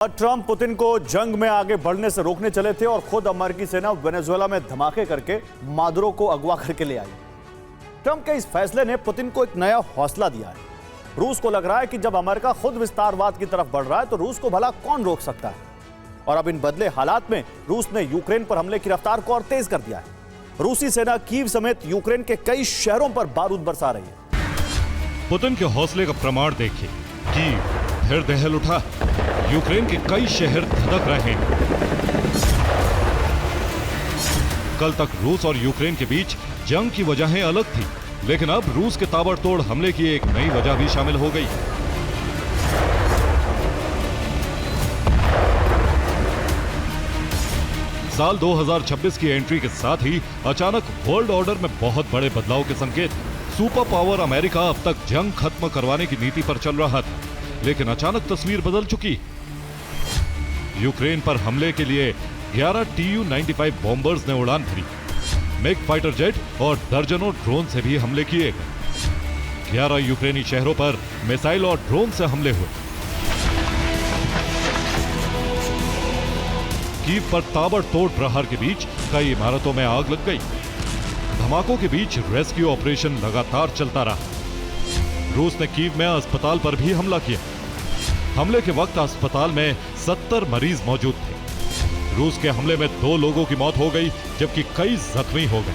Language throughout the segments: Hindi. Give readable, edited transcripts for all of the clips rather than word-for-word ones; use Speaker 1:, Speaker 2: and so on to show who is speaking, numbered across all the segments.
Speaker 1: ट्रंप पुतिन को जंग में आगे बढ़ने से रोकने चले थे और खुद अमेरिकी सेना वेनेजुएला में धमाके करके मादुरो को अगवा करके ले आई। ट्रंप के इस फैसले ने पुतिन को एक नया हौसला दिया है। रूस को लग रहा है कि जब अमेरिका खुद विस्तारवाद की तरफ बढ़ रहा है तो रूस को भला कौन रोक सकता है। और अब इन बदले हालात में रूस ने यूक्रेन पर हमले की रफ्तार को और तेज कर दिया है। रूसी सेना कीव समेत यूक्रेन के कई शहरों पर बारूद बरसा रही है।
Speaker 2: पुतिन के हौसले का प्रमाण देखिए। कीव फिर दहल उठा, यूक्रेन के कई शहर धधक रहे हैं। कल तक रूस और यूक्रेन के बीच जंग की वजहें अलग थी, लेकिन अब रूस के ताबड़तोड़ हमले की एक नई वजह भी शामिल हो गई। साल 2026 की एंट्री के साथ ही अचानक वर्ल्ड ऑर्डर में बहुत बड़े बदलाव के संकेत। सुपर पावर अमेरिका अब तक जंग खत्म करवाने की नीति पर चल रहा था, लेकिन अचानक तस्वीर बदल चुकी। यूक्रेन पर हमले के लिए 11 Tu-95 बॉम्बर्स ने उड़ान भरी। मिग फाइटर जेट और दर्जनों ड्रोन से भी हमले किए गए। 11 यूक्रेनी शहरों पर मिसाइल और ड्रोन से हमले हुए। कीव पर ताबड़तोड़ प्रहार के बीच कई इमारतों में आग लग गई। धमाकों के बीच रेस्क्यू ऑपरेशन लगातार चलता रहा। रूस ने कीव में अस्पताल पर भी हमला किया। हमले के वक्त अस्पताल में 70 मरीज मौजूद थे। रूस के हमले में 2 लोगों की मौत हो गई, जबकि कई जख्मी हो गए।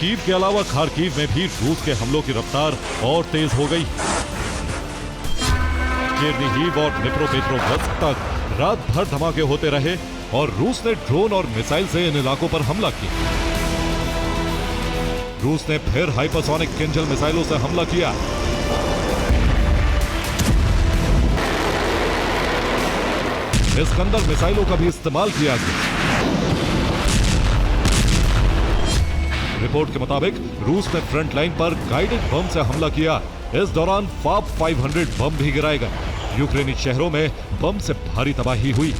Speaker 2: कीव के अलावा खार्किव में भी रूस के हमलों की रफ्तार और तेज हो गई। चेरनीहिव और डिनिप्रोपेट्रोव्स्क तक रात भर धमाके होते रहे और रूस ने ड्रोन और मिसाइल से इन इलाकों पर हमला किया। रूस ने फिर हाइपरसोनिक किंजल मिसाइलों से हमला किया। इस्कंदर मिसाइलों का भी इस्तेमाल किया गया। रिपोर्ट के मुताबिक रूस ने फ्रंट लाइन पर गाइडेड बम से हमला किया। इस दौरान फाप 500 बम भी गिराए गए। यूक्रेनी शहरों में बम से भारी तबाही हुई।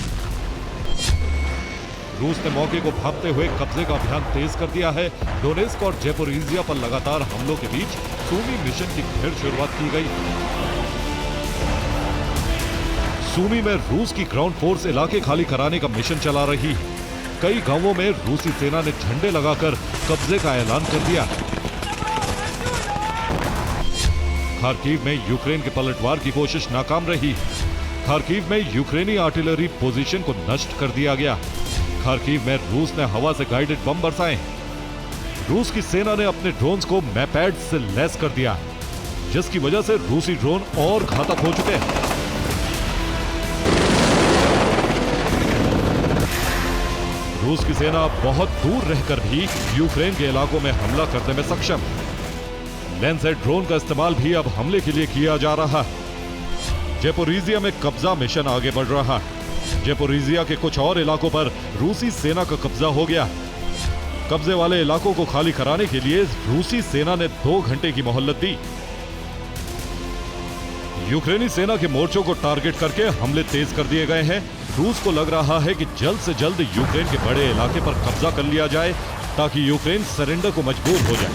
Speaker 2: रूस ने मौके को भांपते हुए कब्जे का अभियान तेज कर दिया है। डोनेस्क और ज़ैपोरिज़िया पर लगातार हमलों के बीच सूमी मिशन की फिर शुरुआत की गई। सूमी में रूस की ग्राउंड फोर्स इलाके खाली कराने का मिशन चला रही है। कई गांवों में रूसी सेना ने झंडे लगाकर कब्जे का ऐलान कर दिया। खार्किव में यूक्रेन के पलटवार की कोशिश नाकाम रही। खार्किव में यूक्रेनी आर्टिलरी पोजीशन को नष्ट कर दिया गया। खार्किव में रूस ने हवा से गाइडेड बम बरसाए। रूस की सेना ने अपने ड्रोन्स को मैपैड से लैस कर दिया, जिसकी वजह से रूसी ड्रोन और घातक हो चुके हैं। रूस की सेना बहुत दूर रहकर भी यूक्रेन के इलाकों में हमला करने में सक्षम। लैंसेट ड्रोन का इस्तेमाल भी अब हमले के लिए किया जा रहा है। ज़ैपोरिज़िया में कब्जा मिशन आगे बढ़ रहा है। ज़ैपोरिज़िया के कुछ और इलाकों पर रूसी सेना का कब्जा हो गया। कब्जे वाले इलाकों को खाली कराने के लिए रूसी सेना ने 2 घंटे की मोहलत दी। यूक्रेनी सेना के मोर्चों को टारगेट करके हमले तेज कर दिए गए हैं। रूस को लग रहा है कि जल्द से जल्द यूक्रेन के बड़े इलाके पर कब्जा कर लिया जाए, ताकि यूक्रेन सरेंडर को मजबूर हो जाए।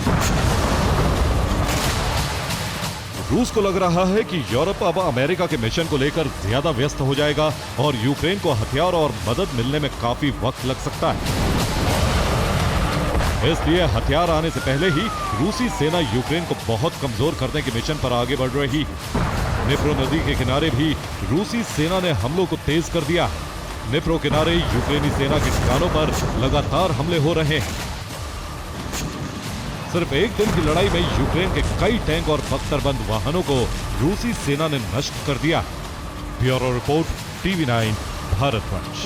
Speaker 2: रूस को लग रहा है कि यूरोप अब अमेरिका के मिशन को लेकर ज्यादा व्यस्त हो जाएगा और यूक्रेन को हथियार और मदद मिलने में काफी वक्त लग सकता है। इसलिए हथियार आने से पहले ही रूसी सेना यूक्रेन को बहुत कमजोर करने के मिशन पर आगे बढ़ रही। निप्रो नदी के किनारे भी रूसी सेना ने हमलों को तेज कर दिया। निप्रो किनारे यूक्रेनी सेना के ठिकानों पर लगातार हमले हो रहे हैं। सिर्फ एक दिन की लड़ाई में यूक्रेन के कई टैंक और बख्तरबंद वाहनों को रूसी सेना ने नष्ट कर दिया। Bureau report, TV9 भारतवंश।